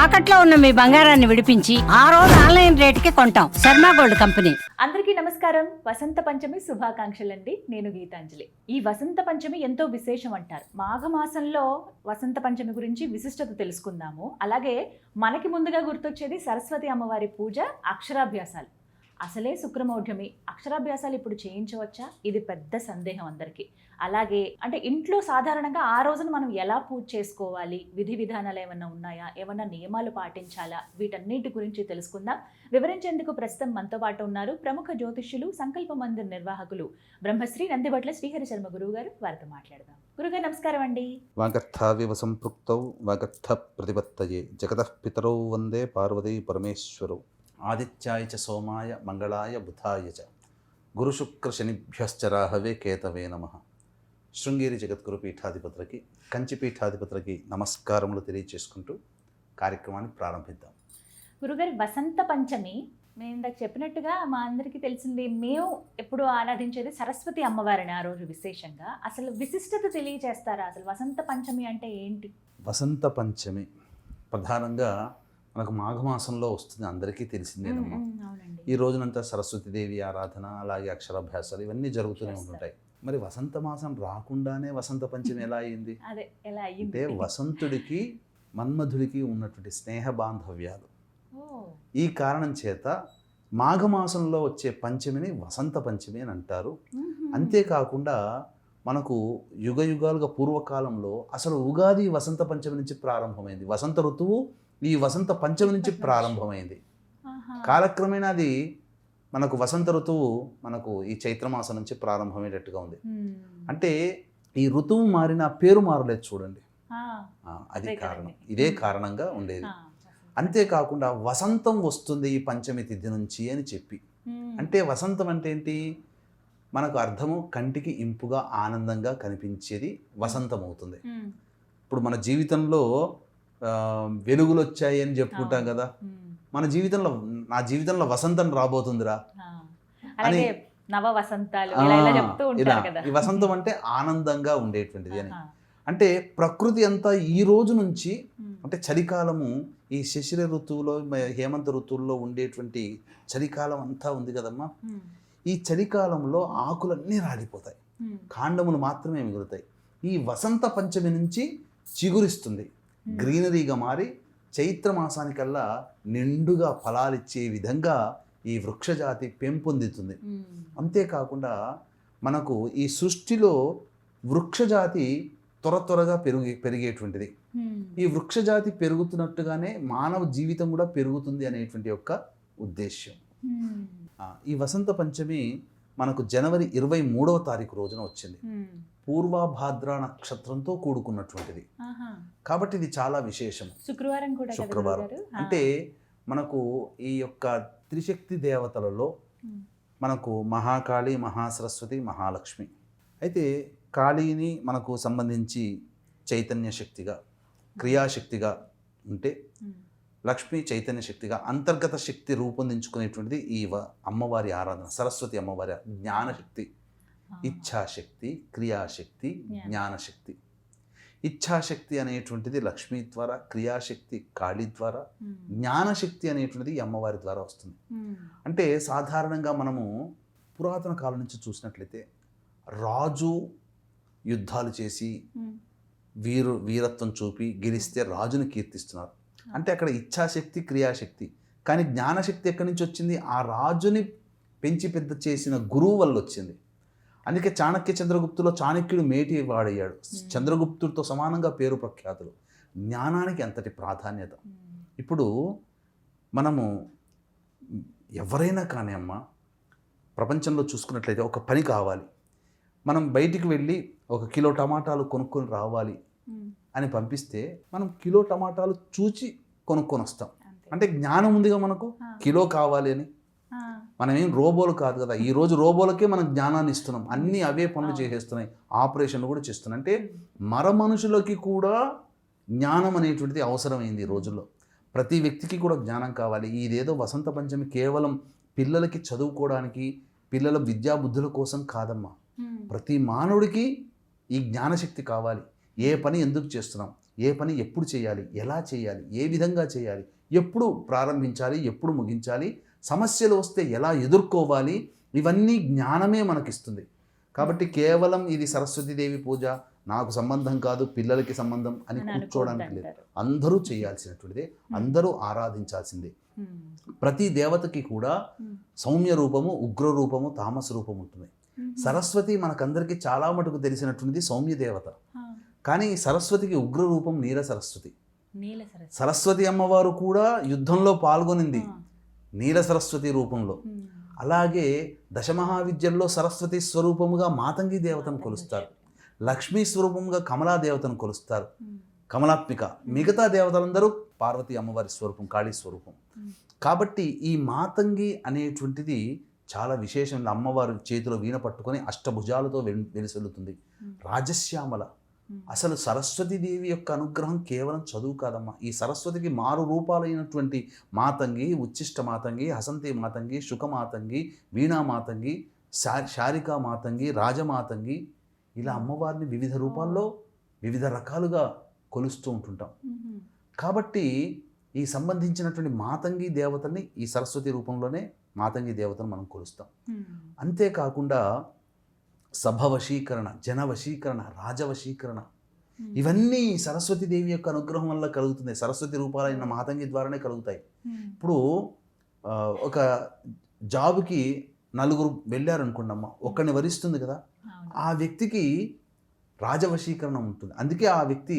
తాకట్లో ఉన్న మీ బంగారాన్ని విడిపించి ఆ రోజు ఆన్లైన్ రేటుకి కొంటాం. Sharma gold company. అందరికీ నమస్కారం. వసంత పంచమి శుభాకాంక్షలండి. నేను గీతాంజలి. ఈ వసంత పంచమి ఎంతో విశేషం అంటారు. మాఘమాసంలో వసంత పంచమి గురించి విశిష్టత తెలుసుకుందాము. అలాగే మనకి ముందుగా గుర్తొచ్చేది సరస్వతి అమ్మవారి పూజ, అక్షరాభ్యాసాలు. అసలే శుక్రమౌఢ్యమి, అక్షరాభ్యాసాలు ఇప్పుడు చేయించవచ్చా? ఇది పెద్ద సందేహం అందరికీ. అలాగే అంటే ఇంట్లో సాధారణంగా ఆ రోజున మనం ఎలా పూజ చేసుకోవాలి, విధి విధానాలు ఏమన్నా ఉన్నాయా, ఏమన్నా నియమాలు పాటించాలా, వీటన్నిటి గురించి తెలుసుకుందాం. వివరించేందుకు ప్రస్తుతం మనతో పాటు ఉన్నారు ప్రముఖ జ్యోతిష్యులు, సంకల్ప మందిర్ నిర్వాహకులు బ్రహ్మశ్రీ నందిబట్ల శ్రీహరి శర్మ గురువు గారు. వారితో మాట్లాడదాం. గురుగారు నమస్కారం అండి. వాగర్థావివ సంపృక్తౌ వాగర్థ ప్రతిపత్తయే జగతః పితరౌ వందే పార్వతీ పరమేశ్వరౌ ఆదిత్యాయ చ సోమాయ మంగళాయ బుధాయ చ గురుశుక్ర శనిభ్యశ్చ రాహవే కేతవే నమః. శృంగేరి జగద్గురు పీఠాధిపతులకి, కంచి పీఠాధిపతులకి నమస్కారములు తెలియచేసుకుంటూ కార్యక్రమాన్ని ప్రారంభిద్దాం. గురుగారు, వసంత పంచమి మేము ఇందాక చెప్పినట్టుగా మా అందరికీ తెలిసింది. మేము ఎప్పుడు ఆరాధించేది సరస్వతి అమ్మవారిని ఆ రోజు విశేషంగా. అసలు విశిష్టత తెలియజేస్తారా? అసలు వసంత పంచమి అంటే ఏంటి? వసంత పంచమి ప్రధానంగా మనకు మాఘమాసంలో వస్తుంది, అందరికీ తెలిసిందేనమ్మా. ఈ రోజునంతా సరస్వతీదేవి ఆరాధన, అలాగే అక్షరాభ్యాసాలు ఇవన్నీ జరుగుతూనే ఉంటాయి. మరి వసంత మాసం రాకుండానే వసంత పంచమి ఎలా అయింది? అదే ఎలా అయ్యింది అంటే వసంతుడికి మన్మధుడికి ఉన్నటువంటి స్నేహ బాంధవ్యాలు, ఈ కారణం చేత మాఘమాసంలో వచ్చే పంచమిని వసంత పంచమి అని అంటారు. అంతేకాకుండా మనకు యుగ యుగాలుగా పూర్వకాలంలో అసలు ఉగాది వసంత పంచమి నుంచి ప్రారంభమైంది. వసంత ఋతువు ఈ వసంత పంచమి నుంచి ప్రారంభమైంది. కాలక్రమేణా అది మనకు వసంత ఋతువు మనకు ఈ చైత్రమాసం నుంచి ప్రారంభమయ్యేటట్టుగా ఉంది. అంటే ఈ ఋతువు మారిన పేరు మారలేదు చూడండి, అది కారణం. ఇదే కారణంగా ఉండేది. అంతేకాకుండా వసంతం వస్తుంది ఈ పంచమి తిథి నుంచి అని చెప్పి, అంటే వసంతం అంటే ఏంటి? మనకు అర్థము కంటికి ఇంపుగా ఆనందంగా కనిపించేది వసంతం అవుతుంది. ఇప్పుడు మన జీవితంలో వెలుగులు వచ్చాయి అని చెప్పుకుంటాం కదా, మన జీవితంలో నా జీవితంలో వసంతం రాబోతుందిరా అని, నవ వసంతాలు ఈ వసంతం అంటే ఆనందంగా ఉండేటువంటిది అని. అంటే ప్రకృతి అంతా ఈ రోజు నుంచి, అంటే చలికాలము ఈ శిశిర ఋతువులో, హేమంత ఋతువుల్లో ఉండేటువంటి చలికాలం అంతా ఉంది కదమ్మా. ఈ చలికాలంలో ఆకులన్నీ రాలిపోతాయి, కాండములు మాత్రమే మిగులుతాయి. ఈ వసంత పంచమి నుంచి చిగురిస్తుంది, గ్రీనరీగా మారి చైత్ర మాసానికల్లా నిండుగా ఫలాలిచ్చే విధంగా ఈ వృక్షజాతి పెంపొందుతుంది. అంతేకాకుండా మనకు ఈ సృష్టిలో వృక్షజాతి త్వరగా పెరిగేటువంటిది. ఈ వృక్షజాతి పెరుగుతున్నట్టుగానే మానవ జీవితం కూడా పెరుగుతుంది అనేటువంటి యొక్క ఉద్దేశ్యం. ఈ వసంత పంచమి మనకు జనవరి 23వ తారీఖు రోజున వచ్చింది. పూర్వభాద్ర నక్షత్రంతో కూడుకున్నటువంటిది కాబట్టి ఇది చాలా విశేషం. శుక్రవారం అంటే మనకు ఈ యొక్క త్రిశక్తి దేవతలలో మనకు మహాకాళి, మహాసరస్వతి, మహాలక్ష్మి. అయితే కాళీని మనకు సంబంధించి చైతన్య శక్తిగా, క్రియాశక్తిగా ఉంటే, లక్ష్మి చైతన్య శక్తిగా అంతర్గత శక్తి రూపొందించుకునేటువంటిది ఈ అమ్మవారి ఆరాధన. సరస్వతి అమ్మవారి జ్ఞానశక్తి, ఇచ్ఛాశక్తి, క్రియాశక్తి, జ్ఞానశక్తి. ఇచ్ఛాశక్తి అనేటువంటిది లక్ష్మి ద్వారా, క్రియాశక్తి కాళీ ద్వారా, జ్ఞానశక్తి అనేటువంటిది ఈ అమ్మవారి ద్వారా వస్తుంది. అంటే సాధారణంగా మనము పురాతన కాలం నుంచి చూసినట్లయితే రాజు యుద్ధాలు చేసి వీరత్వం చూపి గెలిస్తే రాజుని కీర్తిస్తున్నారు. అంటే అక్కడ ఇచ్ఛాశక్తి, క్రియాశక్తి. కానీ జ్ఞానశక్తి ఎక్కడి నుంచి వచ్చింది? ఆ రాజుని పెంచి పెద్ద చేసిన గురువు వల్ల వచ్చింది. అందుకే చాణక్య చంద్రగుప్తులో చాణక్యుడు మేటి వాడయ్యాడు. చంద్రగుప్తుడితో సమానంగా పేరు ప్రఖ్యాతులు. జ్ఞానానికి అంతటి ప్రాధాన్యత. ఇప్పుడు మనము ఎవరైనా కానీ అమ్మ ప్రపంచంలో చూసుకున్నట్లయితే ఒక పని కావాలి, మనం బయటికి వెళ్ళి 1 కిలో టమాటాలు కొనుక్కొని రావాలి అని పంపిస్తే మనం కిలో టమాటాలు చూచి కొనుక్కొని వస్తాం. అంటే జ్ఞానం ఉందిగా మనకు, కిలో కావాలి అని. మనం ఏం రోబోలు కాదు కదా. ఈ రోజు రోబోలకే మనం జ్ఞానాన్ని ఇస్తున్నాం, అన్నీ అవే పనులు చేసేస్తున్నాయి, ఆపరేషన్లు కూడా చేస్తున్నాయి. అంటే మనుషులకి కూడా జ్ఞానం అనేటువంటిది అవసరమైంది ఈ రోజుల్లో. ప్రతి వ్యక్తికి కూడా జ్ఞానం కావాలి. ఇదేదో వసంత పంచమి కేవలం పిల్లలకి చదువుకోవడానికి, పిల్లల విద్యా బుద్ధుల కోసం కాదమ్మా. ప్రతి మానవుడికి ఈ జ్ఞానశక్తి కావాలి. ఏ పని ఎందుకు చేస్తున్నాం, ఏ పని ఎప్పుడు చేయాలి, ఎలా చేయాలి, ఏ విధంగా చేయాలి, ఎప్పుడు ప్రారంభించాలి, ఎప్పుడు ముగించాలి, సమస్యలు వస్తే ఎలా ఎదుర్కోవాలి, ఇవన్నీ జ్ఞానమే మనకిస్తుంది. కాబట్టి కేవలం ఇది సరస్వతీదేవి పూజ, నాకు సంబంధం కాదు, పిల్లలకి సంబంధం అని కూర్చోవడానికి లేదు. అందరూ చేయాల్సినటువంటిదే, అందరూ ఆరాధించాల్సిందే. ప్రతి దేవతకి కూడా సౌమ్య రూపము, ఉగ్ర రూపము, తామస రూపం ఉంటుంది. సరస్వతి మనకందరికీ చాలా మటుకు తెలిసినటువంటిది సౌమ్య దేవత. కానీ సరస్వతికి ఉగ్ర రూపం నీల సరస్వతి. సరస్వతి అమ్మవారు కూడా యుద్ధంలో పాల్గొనింది నీల సరస్వతి రూపంలో. అలాగే దశమహావిద్యల్లో సరస్వతి స్వరూపముగా మాతంగి దేవతను కొలుస్తారు, లక్ష్మీ స్వరూపముగా కమలా దేవతను కొలుస్తారు, కమలాత్మిక. మిగతా దేవతలందరూ పార్వతీ అమ్మవారి స్వరూపం, కాళీ స్వరూపం. కాబట్టి ఈ మాతంగి అనేటువంటిది చాలా విశేషం. అమ్మవారి చేతిలో వీణ పట్టుకొని అష్టభుజాలతో వెలిసెల్లుతుంది, రాజశ్యామల. అసలు సరస్వతీదేవి యొక్క అనుగ్రహం కేవలం చదువు కాదమ్మా. ఈ సరస్వతికి మారు రూపాలైనటువంటి మాతంగి, ఉచ్చిష్ట మాతంగి, హసంతి మాతంగి, శుకమాతంగి, వీణా మాతంగి, శారికా మాతంగి, రాజమాతంగి, ఇలా అమ్మవారిని వివిధ రూపాల్లో వివిధ రకాలుగా కొలుస్తూ ఉంటుంటాం. కాబట్టి ఈ సంబంధించినటువంటి మాతంగి దేవతల్ని ఈ సరస్వతి రూపంలోనే మాతంగి దేవతను మనం కొలుస్తాం. అంతేకాకుండా సభవశీకరణ, జనవశీకరణ, రాజవశీకరణ, ఇవన్నీ సరస్వతీదేవి యొక్క అనుగ్రహం వల్ల కలుగుతుంది. సరస్వతి రూపాలైన మాతంగి ద్వారానే కలుగుతాయి. ఇప్పుడు ఒక జాబ్కి నలుగురు వెళ్ళారనుకోండమ్మా, ఒక్కడిని వరిస్తుంది కదా, ఆ వ్యక్తికి రాజవశీకరణ ఉంటుంది. అందుకే ఆ వ్యక్తి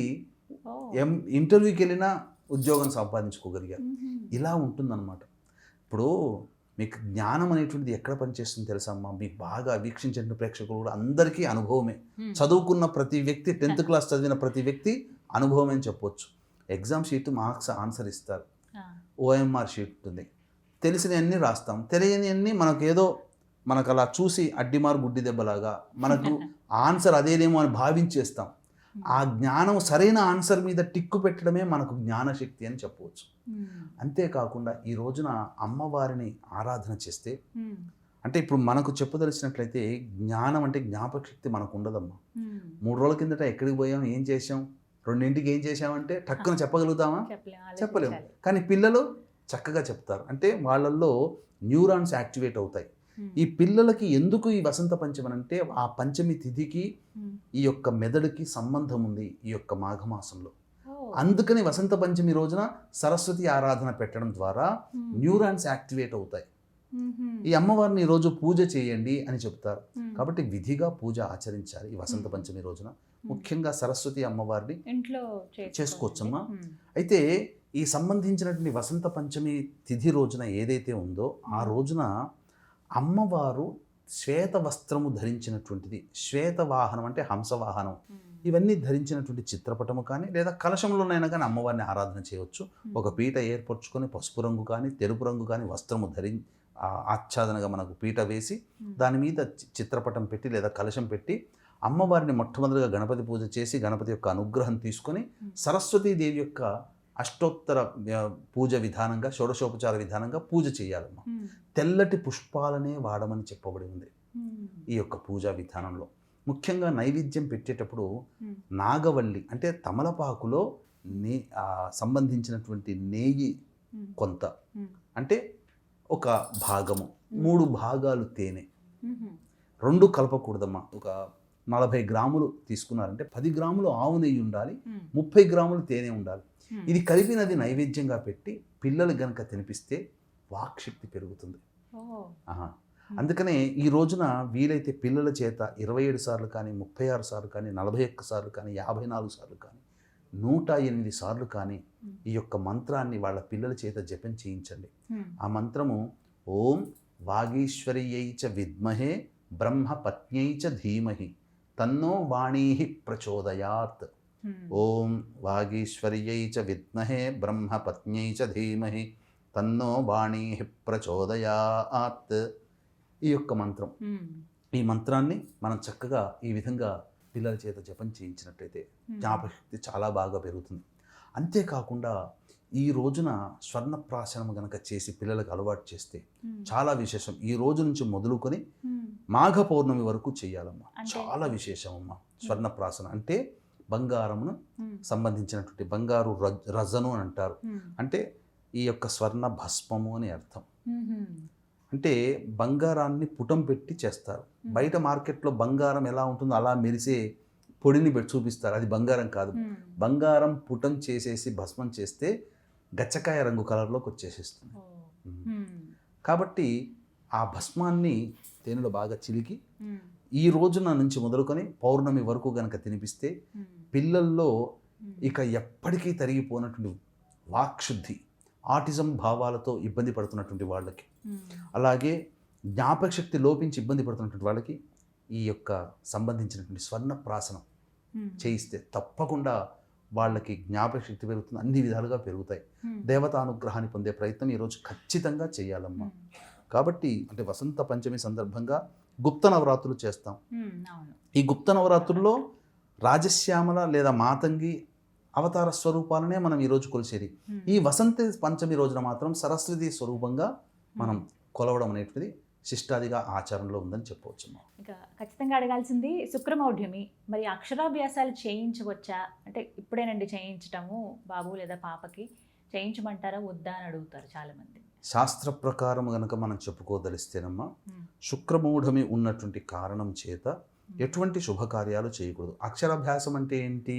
ఇంటర్వ్యూకి వెళ్ళినా ఉద్యోగం సంపాదించుకోగలిగారు. ఇలా ఉంటుందన్నమాట. ఇప్పుడు మీకు జ్ఞానం అనేటువంటిది ఎక్కడ పనిచేస్తుంది తెలుసా అమ్మా? మీకు బాగా వీక్షించిన ప్రేక్షకులు కూడా అందరికీ అనుభవమే. చదువుకున్న ప్రతి వ్యక్తి, 10th క్లాస్ చదివిన ప్రతి వ్యక్తి అనుభవమే అని చెప్పొచ్చు. ఎగ్జామ్ షీట్ మార్క్స్ ఆన్సర్ ఇస్తారు, OMR షీట్ ఉంటుంది, తెలిసినవన్నీ రాస్తాం, తెలియనివన్నీ మనకు అలా చూసి అడ్డిమారు గుడ్డి దెబ్బలాగా మనకు ఆన్సర్ అదేనేమో అని భావించేస్తాం. ఆ జ్ఞానం సరైన ఆన్సర్ మీద టిక్కు పెట్టడమే మనకు జ్ఞానశక్తి అని చెప్పవచ్చు. అంతేకాకుండా ఈ రోజున అమ్మవారిని ఆరాధన చేస్తే, అంటే ఇప్పుడు మనకు చెప్పదలిసినట్లయితే జ్ఞానం అంటే జ్ఞాపక శక్తి మనకు ఉండదమ్మా. 3 రోజుల కిందట ఎక్కడికి పోయాం, ఏం చేసాం, 2ంటికి ఏం చేసామంటే టక్కున చెప్పగలుగుతామా? చెప్పలేము. కానీ పిల్లలు చక్కగా చెప్తారు. అంటే వాళ్ళల్లో న్యూరాన్స్ యాక్టివేట్ అవుతాయి. ఈ పిల్లలకి ఎందుకు ఈ వసంత పంచమి అంటే, ఆ పంచమి తిథికి ఈ యొక్క మెదడుకి సంబంధం ఉంది ఈ యొక్క మాఘమాసంలో. అందుకని వసంత పంచమి రోజున సరస్వతి ఆరాధన పెట్టడం ద్వారా న్యూరాన్స్ యాక్టివేట్ అవుతాయి. ఈ అమ్మవారిని ఈరోజు పూజ చేయండి అని చెప్తారు. కాబట్టి విధిగా పూజ ఆచరించాలి ఈ వసంత పంచమి రోజున. ముఖ్యంగా సరస్వతి అమ్మవారిని చేసుకోవచ్చమ్మా. అయితే ఈ సంబంధించినటువంటి వసంత పంచమి తిథి రోజున ఏదైతే ఉందో, ఆ రోజున అమ్మవారు శ్వేత వస్త్రము ధరించినటువంటిది, శ్వేత వాహనం అంటే హంసవాహనం, ఇవన్నీ ధరించినటువంటి చిత్రపటము కానీ లేదా కలశంలోనైనా కానీ అమ్మవారిని ఆరాధన చేయవచ్చు. ఒక పీట ఏర్పరచుకొని పసుపు రంగు కానీ తెలుపు రంగు కానీ వస్త్రము ఆచ్ఛాదనగా మనకు పీట వేసి దాని మీద చిత్రపటం పెట్టి లేదా కలశం పెట్టి అమ్మవారిని మొట్టమొదటిగా గణపతి పూజ చేసి గణపతి యొక్క అనుగ్రహం తీసుకొని సరస్వతీదేవి యొక్క అష్టోత్తర పూజ విధానంగా, షోడశోపచార విధానంగా పూజ చేయాలమ్మా. తెల్లటి పుష్పాలనే వాడమని చెప్పబడి ఉంది ఈ యొక్క పూజా విధానంలో. ముఖ్యంగా నైవేద్యం పెట్టేటప్పుడు నాగవల్లి అంటే తమలపాకులో సంబంధించినటువంటి నెయ్యి కొంత, అంటే ఒక భాగము, 3 భాగాలు తేనె, 2 కలపకూడదమ్మా. ఒక 40 గ్రాములు తీసుకున్నారంటే 10 గ్రాములు ఆవు నెయ్యి ఉండాలి, 30 గ్రాములు తేనె ఉండాలి. ఇది కలిపినది నైవేద్యంగా పెట్టి పిల్లలు గనక తినిపిస్తే వాక్శక్తి పెరుగుతుంది. అందుకనే ఈ రోజున వీలైతే పిల్లల చేత 27 సార్లు కానీ, 36 సార్లు కానీ, 41 సార్లు కానీ, 54 సార్లు కానీ, 108 సార్లు కానీ ఈ యొక్క మంత్రాన్ని వాళ్ళ పిల్లల చేత జపం చేయించండి. ఆ మంత్రము ఓం వాగీశ్వర్యై చ విద్మహే బ్రహ్మపత్న్యై చ ధీమహి తన్నో వాణీ ప్రచోదయాత్. ఓం వాగీశ్వర్యై చ విద్మహే బ్రహ్మపత్న్యై చ ధీమహి తన్నో వాణీ ప్రచోదయాత్. ఈ యొక్క మంత్రం, ఈ మంత్రాన్ని మనం చక్కగా ఈ విధంగా పిల్లల చేత జపం చేయించినట్టయితే జ్ఞాపకశక్తి చాలా బాగా పెరుగుతుంది. అంతేకాకుండా ఈ రోజున స్వర్ణప్రాశనం గనక చేసి పిల్లలకు అలవాటు చేస్తే చాలా విశేషం. ఈ రోజు నుంచి మొదలుకొని మాఘ పౌర్ణమి వరకు చేయాలమ్మా. చాలా విశేషం అమ్మా స్వర్ణప్రాశనం అంటే. బంగారమును సంబంధించినటువంటి బంగారు రజను అని అంటారు. అంటే ఈ యొక్క స్వర్ణ భస్మము అని అర్థం. అంటే బంగారాన్ని పుటం పెట్టి చేస్తారు. బయట మార్కెట్లో బంగారం ఎలా ఉంటుందో అలా మెరిసే పొడిని పెట్టి చూపిస్తారు, అది బంగారం కాదు. బంగారం పుటం చేసేసి భస్మం చేస్తే గచ్చకాయ రంగు కలర్లోకి వచ్చేసేస్తుంది. కాబట్టి ఆ భస్మాన్ని తేనెలో బాగా చిలికి ఈ రోజున నుంచి మొదలుకొని పౌర్ణమి వరకు గనక తినిపిస్తే పిల్లల్లో ఇక ఎప్పటికీ తరిగిపోయినటువంటి వాక్శుద్ధి, ఆటిజం భావాలతో ఇబ్బంది పడుతున్నటువంటి వాళ్ళకి, అలాగే జ్ఞాపక శక్తి లోపించి ఇబ్బంది పడుతున్నటువంటి వాళ్ళకి ఈ యొక్క సంబంధించినటువంటి స్వర్ణప్రాసనం చేయిస్తే తప్పకుండా వాళ్ళకి జ్ఞాపక శక్తి పెరుగుతుంది, అన్ని విధాలుగా పెరుగుతాయి. దేవతానుగ్రహాన్ని పొందే ప్రయత్నం ఈరోజు ఖచ్చితంగా చేయాలమ్మా. కాబట్టి అంటే వసంత పంచమి సందర్భంగా గుప్త నవరాత్రులు చేస్తాం. ఈ గుప్త నవరాత్రుల్లో రాజశ్యామల లేదా మాతంగి అవతార స్వరూపాలనే మనం ఈరోజు కొలిసేది. ఈ వసంత పంచమి రోజున మాత్రం సరస్వతి స్వరూపంగా మనం కొలవడం అనేటువంటిది శిష్టాదిగా ఆచారంలో ఉందని చెప్పవచ్చు. ఇక ఖచ్చితంగా అడగాల్సింది శుక్రమౌఢ్యమి, మరి అక్షరాభ్యాసాలు చేయించవచ్చా? అంటే ఇప్పుడేనండి చేయించటము బాబు లేదా పాపకి, చేయించమంటారా వద్దా అని అడుగుతారు చాలామంది. శాస్త్ర ప్రకారం గనక మనం చెప్పుకోదలిస్తేనమ్మా, శుక్రమూఢమి ఉన్నటువంటి కారణం చేత ఎటువంటి శుభకార్యాలు చేయకూడదు. అక్షరాభ్యాసం అంటే ఏంటి?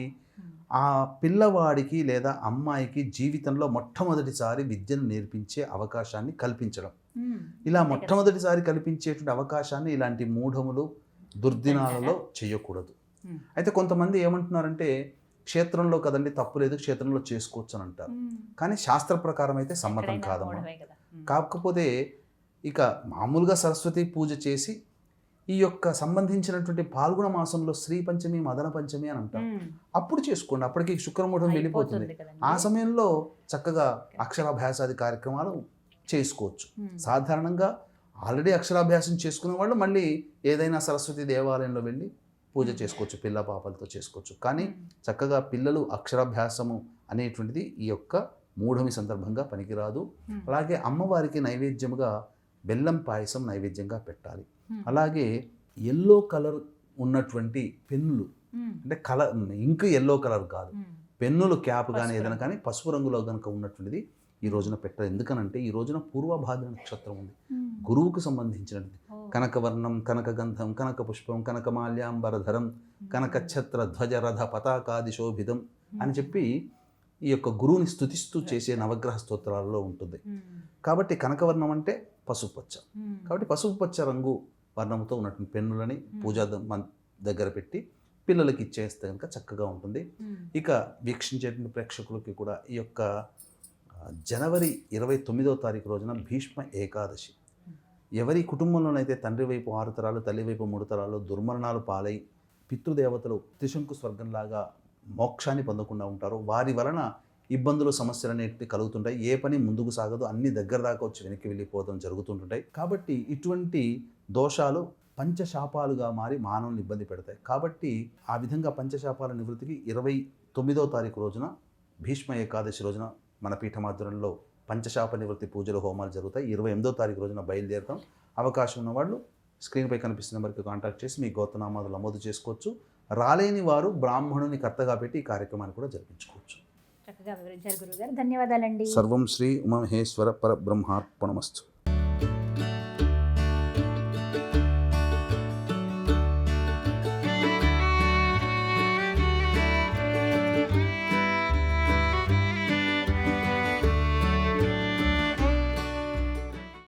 ఆ పిల్లవాడికి లేదా అమ్మాయికి జీవితంలో మొట్టమొదటిసారి విద్యను నేర్పించే అవకాశాన్ని కల్పించడం. ఇలా మొట్టమొదటిసారి కల్పించేటువంటి అవకాశాన్ని ఇలాంటి మూఢములు దుర్దినాలలో చేయకూడదు. అయితే కొంతమంది ఏమంటున్నారంటే క్షేత్రంలో కదండి తప్పు లేదు, క్షేత్రంలో చేసుకోవచ్చు అని అంటారు. కానీ శాస్త్ర ప్రకారం అయితే సమ్మతం కాదమ్మా. కాకపోతే ఇక మామూలుగా సరస్వతి పూజ చేసి ఈ యొక్క సంబంధించినటువంటి పాల్గొన మాసంలో శ్రీ పంచమి మదన పంచమి అని అంటారు, అప్పుడు చేసుకోండి. అప్పటికి శుక్రమూఢం వెళ్ళిపోతుంది. ఆ సమయంలో చక్కగా అక్షరాభ్యాసాది కార్యక్రమాలు చేసుకోవచ్చు. సాధారణంగా ఆల్రెడీ అక్షరాభ్యాసం చేసుకునే వాళ్ళు మళ్ళీ ఏదైనా సరస్వతి దేవాలయంలో వెళ్ళి పూజ చేసుకోవచ్చు, పిల్ల పాపలతో చేసుకోవచ్చు. కానీ చక్కగా పిల్లలు అక్షరాభ్యాసము అనేటువంటిది ఈ యొక్క మూఢమి సందర్భంగా పనికిరాదు. అలాగే అమ్మవారికి నైవేద్యముగా బెల్లం పాయసం నైవేద్యంగా పెట్టాలి. అలాగే ఎల్లో కలర్ ఉన్నటువంటి పెన్నులు, అంటే కలర్ ఇంక్ ఎల్లో కలర్ కాదు, పెన్నులు క్యాప్ కానీ ఏదైనా కానీ పసుపు రంగులో కనుక ఉన్నటువంటిది ఈ రోజున పెట్టాలి. ఎందుకనంటే ఈ రోజున పూర్వభాద్ర నక్షత్రం ఉంది, గురువుకు సంబంధించినది. కనకవర్ణం కనకగంధం కనక పుష్పం కనకమాల్యాంబరధరం కనకఛత్ర ధ్వజ రథ పతాకాది శోభితం అని చెప్పి ఈ యొక్క గురువుని స్తుతిస్తూ చేసే నవగ్రహ స్తోత్రాలలో ఉంటుంది. కాబట్టి కనకవర్ణం అంటే పసుపుపచ్చ, కాబట్టి పసుపుపచ్చ రంగు వర్ణంతో ఉన్నటువంటి పెన్నులని పూజా దగ్గర పెట్టి పిల్లలకి ఇచ్చేస్తే కనుక చక్కగా ఉంటుంది. ఇక వీక్షించేటువంటి ప్రేక్షకులకి కూడా ఈ యొక్క జనవరి 29వ తారీఖు రోజున భీష్మ ఏకాదశి, ఎవరి కుటుంబంలోనైతే తండ్రి వైపు 6 తరాలు తల్లి వైపు 3 తరాలు దుర్మరణాలు పాలై పితృదేవతలు త్రిశంకు స్వర్గంలాగా మోక్షాన్ని పొందకుండా ఉంటారో వారి వలన ఇబ్బందులు సమస్యలు అనేటివి కలుగుతుంటాయి. ఏ పని ముందుకు సాగదు, అన్ని దగ్గర దాకా వచ్చి వెనక్కి వెళ్ళిపోవడం జరుగుతుంటాయి. కాబట్టి ఇటువంటి దోషాలు పంచశాపాలుగా మారి మానవుని ఇబ్బంది పెడతాయి. కాబట్టి ఆ విధంగా పంచశాపాల నివృత్తికి 29వ తారీఖు రోజున భీష్మ ఏకాదశి రోజున మన పీఠమాధ్వర్యంలో పంచశాప నివృత్తి పూజలు హోమాలు జరుగుతాయి. 28వ తారీఖు రోజున బయలుదేరుతాం. అవకాశం ఉన్నవాళ్ళు స్క్రీన్పై కనిపిస్తున్న నెంబర్కి కాంటాక్ట్ చేసి మీ గోత్రనామాలు నమోదు చేసుకోవచ్చు. రాలేని వారు బ్రాహ్మణుని కర్తగా పెట్టి ఈ కార్యక్రమాన్ని కూడా జరిపించుకోవచ్చు. చక్కగా వివరించారు గురుగారు, ధన్యవాదాలండి. సర్వం శ్రీ ఉమామహేశ్వర పరబ్రహ్మార్పణమస్తు.